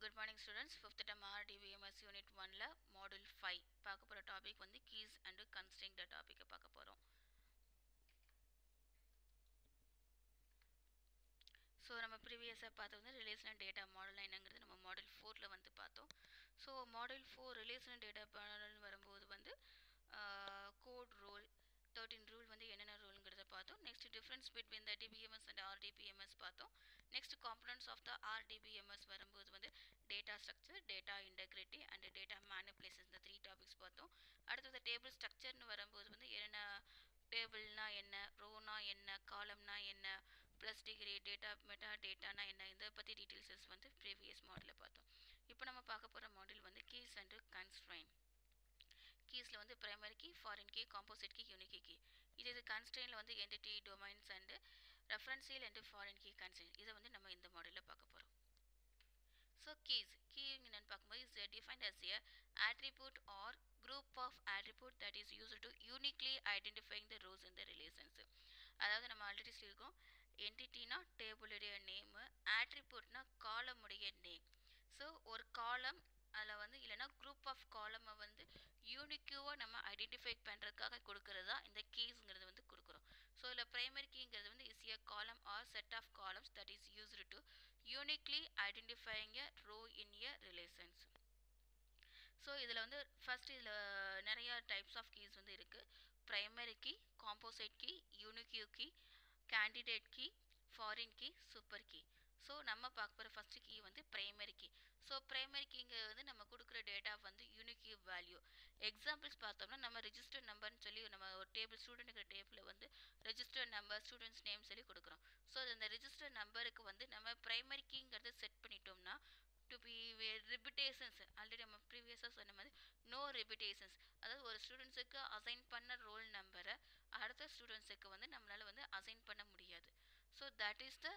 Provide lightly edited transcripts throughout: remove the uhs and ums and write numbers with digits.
Good morning students. 5th term RDBMS Unit 1ல Module 5 பார்க்க போகிற topic வந்து Keys and Constraint டாபிக்கை பார்க்க போகிறோம். ஸோ நம்ம ப்ரீவியஸாக பார்த்து வந்து ரிலேஷனல் டேட்டா மாடல் என்னங்கிறது நம்ம மாடல் 4ல் வந்து பார்த்தோம். So model 4 relational data model வரும்போது வந்து கோட் ரூல் 13 ரூல் வந்து என்னென்ன ரூலுங்கிறத பார்த்தோம். Next difference between the DBMS and RDBMS பார்த்தோம். Next components of the RDBMS வரும்போது வந்து data structure, data integrity and data manipulation இந்த 3 டாபிக்ஸ் பார்த்தோம். அடுத்தது டேபிள் ஸ்ட்ரக்சர்னு வரும்போது வந்து என்னென்ன டேபிள்னா என்ன, ரோனா என்ன, காலம்னா என்ன, ப்ளஸ் டிகிரி டேட்டா மெட்டா டேட்டானா என்ன, இதை பற்றி டீட்டெயில்ஸஸ் வந்து ப்ரீவியஸ் மாடலில் பார்த்தோம். இப்போ நம்ம பார்க்க போகிற மாடல் வந்து கீஸ் அண்ட் கன்ஸ்ட்ரெயின். கீஸில் வந்து primary key, foreign key, composite key, unique key. இது கன்ஸ்ட்ரெயினில் வந்து entity, domains and referential and foreign key constraint. இதை வந்து நம்ம இந்த மாடலில் பார்க்க போகிறோம். ஸோ கீ என்னன்னு பார்க்கும்போது is defined as a attribute or group of attribute that is used to uniquely identifying the rows in the relations. அதாவது நம்ம ஆல்ரெடி சொல்லியிருக்கோம், என்டிட்டினா டேபிளுடைய நேமு, ஆட்ரிபியூட்னா காலமுடைய நேம். ஸோ ஒரு காலம் அதில் வந்து இல்லைனா குரூப் ஆஃப் காலமை வந்து யூனிக்யூவாக நம்ம ஐடென்டிஃபை பண்ணுறதுக்காக கொடுக்கறது தான் இந்த கீஸுங்கிறது வந்து கொடுக்குறோம். ஸோ இதில் ப்ரைமரி கீங்கிறது வந்து is a column or set of columns that is used to uniquely identifying a row in a relations. So இதில் வந்து ஃபஸ்ட் இதில் நிறையா டைப்ஸ் ஆஃப் கீஸ் வந்து இருக்குது. Primary key, composite key, unique key, candidate key, foreign key, super key. So நம்ம பார்க்க போகிற first key வந்து ப்ரைமரி கீ. ஸோ ப்ரைமரி கீங்க வந்து நம்ம கொடுக்குற டேட்டா வந்து யூனிக் கீ வேல்யூ. எக்ஸாம்பிள்ஸ் பார்த்தோம்னா நம்ம ரெஜிஸ்டர் நம்பர்னு சொல்லி நம்ம ஒரு டேபிள் ஸ்டூடெண்ட்டுங்கிற டேபிளில் வந்து ரெஜிஸ்டர் நம்பர், ஸ்டூடெண்ட்ஸ் நேம் சொல்லி கொடுக்குறோம். ஸோ அந்த ரெஜிஸ்டர் நம்பருக்கு வந்து நம்ம ப்ரைமரி கீங்கிறத செட் பண்ணிட்டோம்னா டு பி ரிபிட்டேஷன்ஸ், ஆல்ரெடி நம்ம ப்ரீவியஸாக சொன்ன மாதிரி நோ ரிபிட்டேஷன்ஸ், அதாவது ஒரு ஸ்டூடெண்ட்ஸுக்கு அசைன் பண்ண ரோல் நம்பரை அடுத்த ஸ்டூடெண்ட்ஸுக்கு வந்து நம்மளால் வந்து அசைன் பண்ண முடியாது. So that is the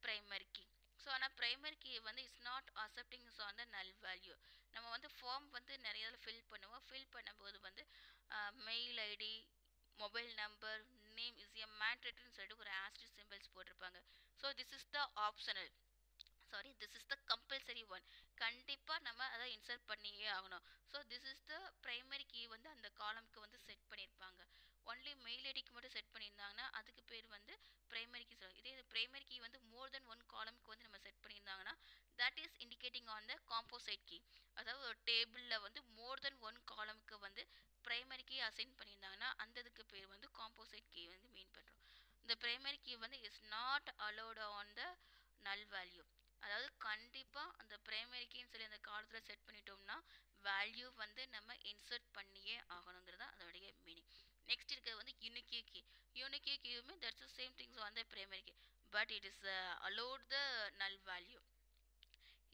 primary key. So ஆனால் ப்ரைமரி கீ வந்து is not accepting on the null value. நம்ம வந்து ஃபார்ம் வந்து நிறைய ஃபில் பண்ணுவோம். ஃபில் பண்ணும்போது வந்து mail ID, mobile number, name is a மேண்ட்ரேட்டரின்னு சொல்லிட்டு ஒரு ஆஸ்ட்ரிக் சிம்பிள்ஸ் போட்டிருப்பாங்க. So this is the optional, sorry this is the compulsory one. கண்டிப்பாக நம்ம அதை இன்சர்ட் பண்ணியே ஆகணும். So this is the primary key வந்து அந்த காலம்க்கு வந்து செட் பண்ணியிருப்பாங்க. ஒன்லி மெயில் ஐடிக்கு மட்டும் செட் பண்ணியிருந்தாங்கன்னா அதுக்கு பேர் வந்து ப்ரைமரி கீ சொல்லுவாங்க. இதே ப்ரைமரி கீ வந்து மோர் தென் ஒன் காலம்க்கு வந்து நம்ம செட் பண்ணியிருந்தாங்கன்னா that is indicating on the composite key. அதாவது ஒரு டேபிளில் வந்து மோர் தென் ஒன் காலம்க்கு வந்து ப்ரைமரி கீ அசைன் பண்ணியிருந்தாங்கன்னா அந்த இதுக்கு பேர் வந்து காம்போசைட் கீ வந்து மீன் பண்ணுறோம். இந்த ப்ரைமரி கீ வந்து is not allowed on the null value. அதாவது கண்டிப்பாக அந்த ப்ரைமரி கீன்னு சொல்லி அந்த காலத்தில் செட் பண்ணிட்டோம்னா வேல்யூ வந்து நம்ம இன்சர்ட் பண்ணியே ஆகணுங்கிறது தான் அதோடைய மீனிங். நெக்ஸ்ட் இருக்கிறது வந்து யூனிக் கீ. யூனிக் கீயுமே that's the same things on the primary key, but it is allowed the null value.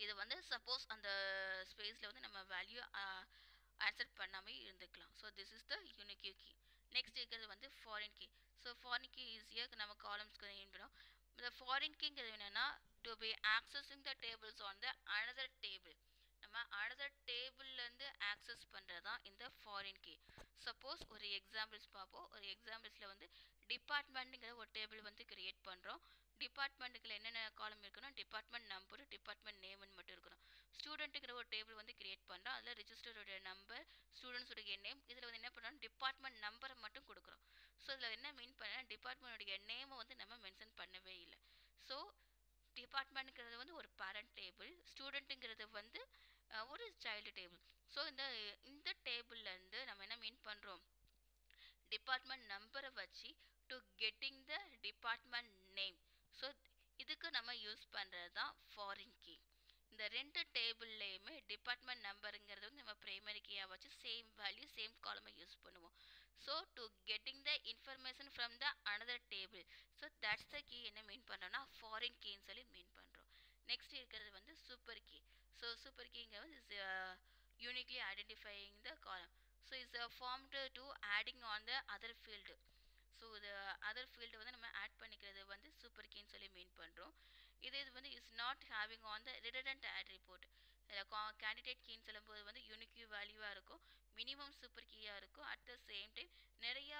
இது வந்து சப்போஸ் அந்த ஸ்பேஸில் வந்து நம்ம வேல்யூ ஆன்சர் பண்ணாமல் இருந்துக்கலாம். So this is the unique key. Next இருக்கிறது வந்து foreign key. So foreign key ஈஸியாக நம்ம காலம்ஸ்க்கு யூஸ் பண்ணோம். இந்த ஃபாரின் கீங்கிறது என்னென்னா to be accessing the tables on the another table. நம்ம அனதர் டேபிள்லேருந்து ஆக்சஸ் பண்ணுறது தான் இந்த ஃபாரின் கீ. சப்போஸ் ஒரு எக்ஸாம்பிள்ஸ் பார்ப்போம். ஒரு எக்ஸாம்பிள்ஸில் வந்து டிபார்ட்மெண்ட்டுங்கிற ஒரு டேபிள் வந்து கிரியேட் பண்ணுறோம். டிபார்ட்மெண்ட்டுக்குள்ள என்னென்ன காலம் இருக்கணும், டிபார்ட்மெண்ட் நம்பர், டிபார்ட்மெண்ட் நேம்னு மட்டும் இருக்கணும். ஸ்டூடெண்ட்டுங்கிற ஒரு டேபிள் வந்து கிரியேட் பண்ணுறோம். அதில் ரிஜிஸ்டருடைய நம்பர், ஸ்டூடெண்ட்ஸுடைய நேம், இதில் வந்து என்ன பண்ணுறோம், டிபார்ட்மெண்ட் நம்பரை மட்டும் கொடுக்குறோம். ஸோ இதில் என்ன மீன் பண்ணால் டிபார்ட்மெண்ட்டுடைய நேமை வந்து நம்ம மென்ஷன் பண்ணவே இல்லை. ஸோ டிபார்ட்மெண்ட்டுங்கிறது வந்து ஒரு பேரண்ட் டேபிள், ஸ்டூடெண்ட்டுங்கிறது வந்து ஒரு சைல்டு டேபிள். ஸோ இந்த டேபிள்லேருந்து நம்ம என்ன மீன் பண்ணுறோம், டிபார்ட்மெண்ட் நம்பரை வச்சு to getting the department name. So இதுக்கு நம்ம யூஸ் பண்ணுறது தான் ஃபாரின் கீ. இந்த ரெண்டு டேபிள்லேயுமே டிபார்ட்மெண்ட் நம்பருங்கிறது வந்து நம்ம ப்ரைமரி கீயாக வச்சு சேம் வேல்யூ சேம் காலமை யூஸ் பண்ணுவோம். So to getting the information from the another table. So that's the key என்ன மீன் பண்ணுறோன்னா ஃபாரின் கீன்னு சொல்லி மீன் பண்ணுறோம். நெக்ஸ்ட் இருக்கிறது வந்து சூப்பர் கீ. ஸோ சூப்பர் கீங்கிறது வந்து இஸ் யூனிக்லி ஐடென்டிஃபையிங் த காலம். So is formed to adding on the other field. So இது other field வந்து நம்ம ஆட் பண்ணிக்கிறது வந்து சூப்பர் கீன்னு சொல்லி மீன் பண்ணுறோம். இது வந்து is not having on the redundant attribute. Candidate கீன்னு சொல்லும்போது வந்து யூனிக் வேல்யூவாக இருக்கும், மினிமம் சூப்பர் கீயாக இருக்கும். அட் த சேம் டைம் நிறையா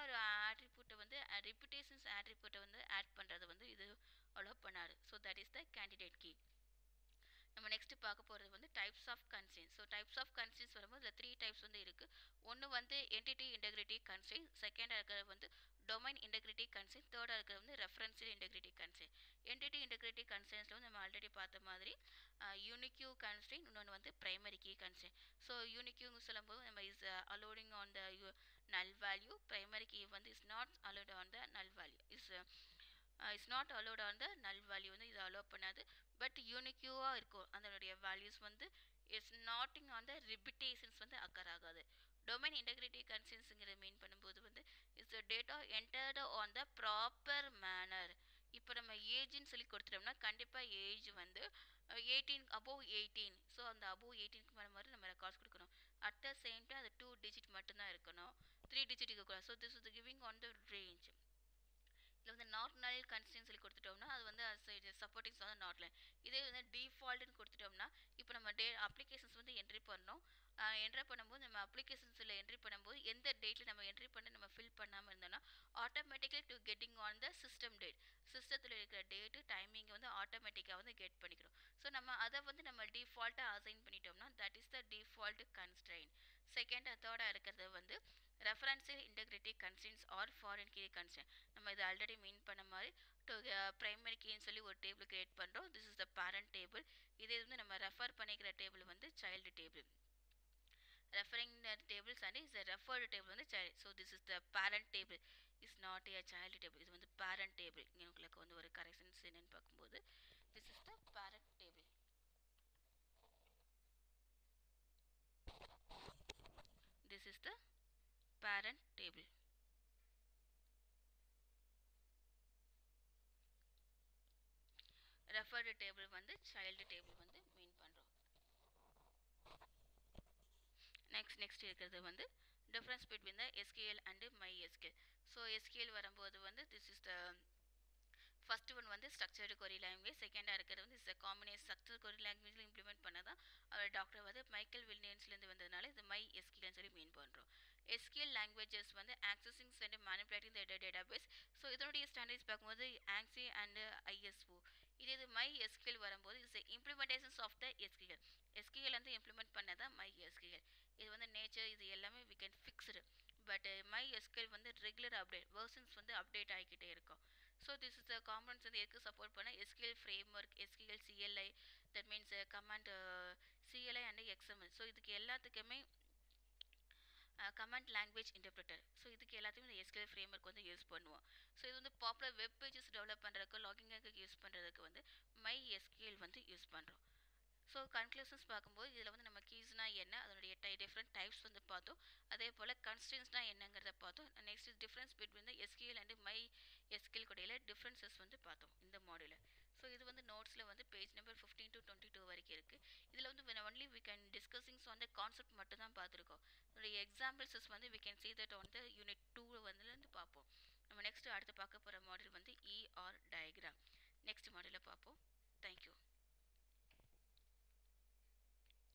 ஆட்ரிபியூட்டை வந்து ரிப்பிட்டேஷன்ஸ் ஆட்ரிபியூட்டை வந்து ஆட் பண்ணுறது வந்து இது அலோவ் பண்ணாது. So that is the candidate key. நம்ம நெக்ஸ்ட் பார்க்க பார்க்க போகிறது வந்து types of constraints. So types of constraints வரும்போது இதில் 3 டைப்ஸ் வந்து இருக்குது. ஒன்று வந்து என்டிட்டி இன்டெகிரிட்டி கன்ஸ்ட்ரெயின்ட், செகண்டாக இருக்கிறது வந்து டொமைன் இன்டெகிரிட்டி கன்ஸ்ட்ரெயின்ட், தேர்டாக இருக்கிறது வந்து referential integrity constraint. Entity integrity கன்ஸ்ட்ரெயின்ஸில் வந்து நம்ம ஆல்ரெடி பார்த்த மாதிரி யூனிக்யூ கன்ஸ்ட்ரெயின்ட், இன்னொன்று வந்து பிரைமரி கீ கன்ஸ்ட்ரெயின்ட். ஸோ யூனிக்யூன்னு சொல்லும்போது நம்ம இஸ் அலோடிங் on the null value, primary key வந்து is not allowed on the null value, is not allowed on the null value வந்து இது அலோவ் பண்ணாது. பட் யூனிக்யூவாக இருக்கும் அதனுடைய வேல்யூஸ் வந்து it's noting on the repetitions வந்து அக்கர் ஆகாது. டொமைன் இன்டெகிரிட்டி கன்ஸ்ட்ரெயின்ட்ஸ்ங்கிறது மீன் பண்ணும்போது வந்து it's data entered on the proper manner. இப்போ நம்ம ஏஜ்னு சொல்லி கொடுத்துட்டோம்னா கண்டிப்பாக ஏஜ் வந்து 18 above 18. ஸோ அந்த above 18க்கு மேலே மாதிரி நம்ம ரெக்கார்ட்ஸ் கொடுக்கணும். அட் த சேம் டைம் அது 2 digit மட்டும்தான் இருக்கணும், 3 digit இருக்கக்கூடாது. So this is giving on the range. இதில் வந்து நாட் நல் கன்ஸ்ட்ரெயின்ட் சொல்லி கொடுத்துட்டோம்னா அது வந்து சப்போர்ட்டிங்ஸ் வந்து நாட் லைன். இதே வந்து டிஃபால்ட்னு கொடுத்துட்டோம்னா இப்போ நம்ம அப்ளிகேஷன்ஸ் வந்து என்ட்ரி பண்ணோம். என்ட்ரி பண்ணும்போது நம்ம அப்ளிகேஷன்ஸில் என்ட்ரி பண்ணும்போது எந்த டேட்டில் நம்ம என்ட்ரி பண்ணி நம்ம ஃபில் பண்ணாமல் இருந்தோம்னா automatically to getting on the system date, சிஸ்டத்தில் இருக்கிற டேட்டு டைமிங்கை வந்து ஆட்டோமேட்டிக்காக வந்து கெட் பண்ணிக்கிறோம். ஸோ நம்ம அதை வந்து நம்ம டிஃபால்ட்டாக அசைன் பண்ணிட்டோம்னா that is the default constraint. Second தேர்டாக இருக்கிறது வந்து referential integrity constraints or foreign key constraint. நம்ம இது ஆல்ரெடி மீன் பண்ண மாதிரி டு பிரைமரி கீன்னு சொல்லி ஒரு டேபிள் கிரியேட் பண்ணுறோம். This is the parent table. இதே வந்து நம்ம ரெஃபர் பண்ணிக்கிற டேபிள் வந்து child table. Referring tables and is referred table வந்து child. So this is the parent table, is not a child table. இது வந்து பேரண்ட் டேபிள். இங்கே உங்களுக்கு வந்து ஒரு கரெக்ஷன்ஸ் என்னன்னு பார்க்கும்போது this is the parent table. This is the parent table. referred table வந்து child table வந்து மீன் பண்றோம். next இருக்கிறது வந்து difference between the SQL and MySQL. so SQL வரும்போது வந்து this is the first one வந்து ஸ்ட்ரக்சர்டு கொரி லாங்குவேஜ், செகண்டாக இருக்கிறது வந்து இஸ் காம்பினேஷன் ஸ்ட்ரக்சர் கொரி லாங்குவேஜில் இம்ப்ளிமெண்ட் பண்ணதான் அவர் டாக்டர் வந்து மைக்கேல் வில்லியம்ஸ்லேருந்து வந்ததுனால இது மை எஸ்கியூஎல்னு சொல்லி மீன் பண்ணுறோம். எஸ்கியூஎல் லாங்குவேஜஸ் வந்து accessing and manipulating the database. So இதனுடைய ஸ்டாண்டர்ட்ஸ் பார்க்கும்போது ஆங்ஸி அண்ட் ஐஎஸ்ஓ. இது மை எஸ்கியூஎல் வரும்போது its implementations of the SQL. SQL வந்து இம்ப்ளிமெண்ட் பண்ணதான் மை எஸ்கியூஎல். இது வந்து நேச்சர் இது எல்லாமே we can fixed. But MySQL வந்து ரெகுலர் அப்டேட் வெர்ஷன்ஸ் வந்து அப்டேட் ஆகிக்கிட்டே இருக்கும். So this is the components வந்து எதுக்கு சப்போர்ட் பண்ண SQL framework, SQL CLI, that means command CLI and XML. So இதுக்கு எல்லாத்துக்குமே கமாண்ட் லாங்குவேஜ் இன்டர்பிரிட்டர். ஸோ இதுக்கு எல்லாத்தையும் இந்த எஸ்கியூஎல் ஃப்ரேம் ஒர்க் வந்து யூஸ் பண்ணுவோம். ஸோ இது வந்து பாப்புலர் வெப் பேஜஸ் டெவலப் பண்ணுறதுக்கு லாகிங்காக யூஸ் பண்ணுறதுக்கு வந்து மை எஸ்கியூஎல் வந்து யூஸ் பண்ணுறோம். ஸோ கன்க்ளூஷன்ஸ் பார்க்கும்போது இதில் வந்து நம்ம கீஸ்னால் என்ன, அதனுடைய டிஃப்ரெண்ட் டைப்ஸ் வந்து பார்த்தோம். அதே போல் கன்ஸ்ட்ரெயின்ஸ்னால் என்னங்கிறத பார்த்தோம். Next difference between the SQL and my SQL கூடையில் டிஃப்ரென்சஸ் வந்து பார்த்தோம் இந்த மாடியூலில். ஸோ இது வந்து நோட்ஸில் வந்து பேஜ் நம்பர் 15 to 22 வரைக்கும் இருக்குது. இதில் வந்து ஒன்லி வி கேன் டிஸ்கஸிங்ஸ் வந்து கான்செப்ட் மட்டும் தான் பார்த்துருக்கோம். இதோடைய எக்ஸாம்பிள்ஸஸ் வந்து we can see that on the unit 2 வந்துலேருந்து பார்ப்போம். நம்ம நெக்ஸ்ட் அடுத்து பார்க்க போகிற மாடியூல் வந்து ER டயக்ராம் நெக்ஸ்ட் மாடியூலில் பார்ப்போம். தேங்க்யூ.